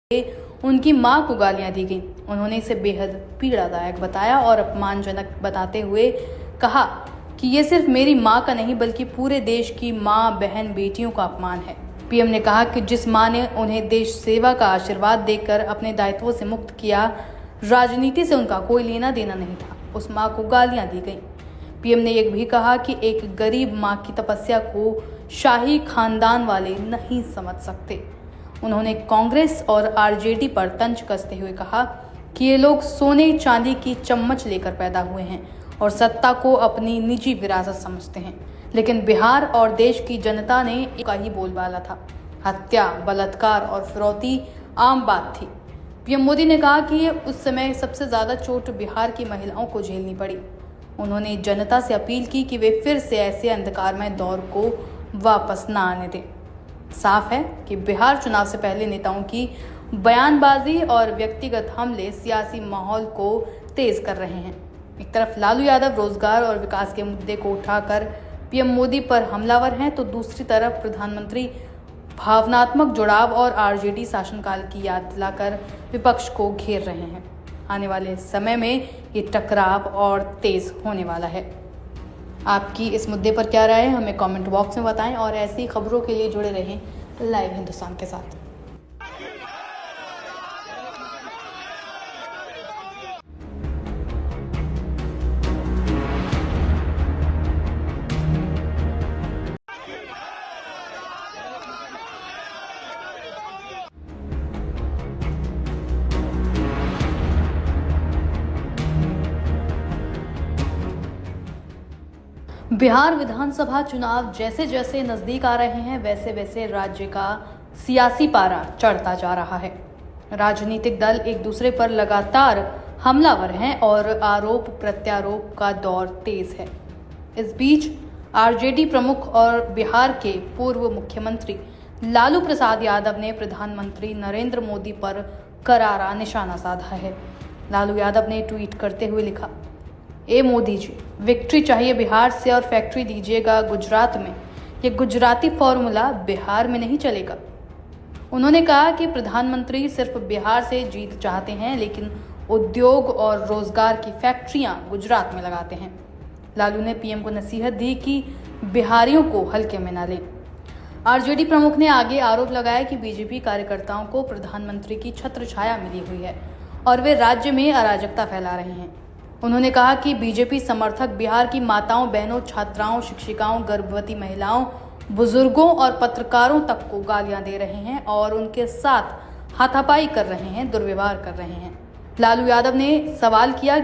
उनकी मां को गालियां दी गईं। उन्होंने इसे बेहद पीड़ादायक बताया और अपमानजनक बताते हुए कहा कि ये सिर्फ मेरी मां का नहीं बल्कि पूरे देश की मां, बहन, बेटियों का अपमान है। पीएम ने कहा कि जिस मां ने उन्हें देश सेवा का आशीर्वाद देकर अपने दायित्वों से मुक्त किया, राजनीति से उनका कोई लेना देना नहीं था, उस मां को गालियां दी गईं। पीएम ने ये भी कहा कि एक गरीब मां की तपस्या को शाही खानदान वाले नहीं समझ सकते। उन्होंने कांग्रेस और आरजेडी पर तंज कसते हुए कहा कि ये लोग सोने चांदी की चम्मच लेकर पैदा हुए हैं और सत्ता को अपनी निजी विरासत समझते हैं, लेकिन बिहार और देश की जनता ने का ही बोलबाला था। हत्या, बलात्कार और फिरौती आम बात थी। पीएम मोदी ने कहा कि उस समय सबसे ज्यादा चोट बिहार की महिलाओं को झेलनी पड़ी। उन्होंने जनता से अपील की कि वे फिर से ऐसे अंधकारमय दौर को वापस न आने दें। साफ है कि बिहार चुनाव से पहले नेताओं की बयानबाजी और व्यक्तिगत हमले सियासी माहौल को तेज कर रहे हैं। एक तरफ लालू यादव रोजगार और विकास के मुद्दे को उठाकर पीएम मोदी पर हमलावर हैं, तो दूसरी तरफ प्रधानमंत्री भावनात्मक जुड़ाव और आरजेडी शासनकाल की याद दिलाकर विपक्ष को घेर रहे हैं। आने वाले समय में ये टकराव और तेज होने वाला है। आपकी इस मुद्दे पर क्या राय है, हमें कमेंट बॉक्स में बताएं और ऐसी खबरों के लिए जुड़े रहें लाइव हिंदुस्तान के साथ। बिहार विधानसभा चुनाव जैसे जैसे नजदीक आ रहे हैं, वैसे वैसे राज्य का सियासी पारा चढ़ता जा रहा है। राजनीतिक दल एक दूसरे पर लगातार हमलावर हैं और आरोप प्रत्यारोप का दौर तेज है। इस बीच आरजेडी प्रमुख और बिहार के पूर्व मुख्यमंत्री लालू प्रसाद यादव ने प्रधानमंत्री नरेंद्र मोदी पर करारा निशाना साधा है। लालू यादव ने ट्वीट करते हुए लिखा, ए मोदी जी, विक्ट्री चाहिए बिहार से और फैक्ट्री दीजिएगा गुजरात में। ये गुजराती फॉर्मूला बिहार में नहीं चलेगा। उन्होंने कहा कि प्रधानमंत्री सिर्फ बिहार से जीत चाहते हैं, लेकिन उद्योग और रोजगार की फैक्ट्रियां गुजरात में लगाते हैं। लालू ने पीएम को नसीहत दी कि बिहारियों को हल्के में न लें। आरजेडी प्रमुख ने आगे आरोप लगाया कि बीजेपी कार्यकर्ताओं को प्रधानमंत्री की छत्र छाया मिली हुई है और वे राज्य में अराजकता फैला रहे हैं। उन्होंने कहा कि बीजेपी समर्थक बिहार की माताओं, बहनों, छात्राओं, शिक्षिकाओं, गर्भवती महिलाओं, बुजुर्गों और पत्रकारों तक को गालियां दे रहे हैं और उनके साथ हाथापाई कर रहे हैं, दुर्व्यवहार कर रहे हैं। लालू यादव ने सवाल किया कि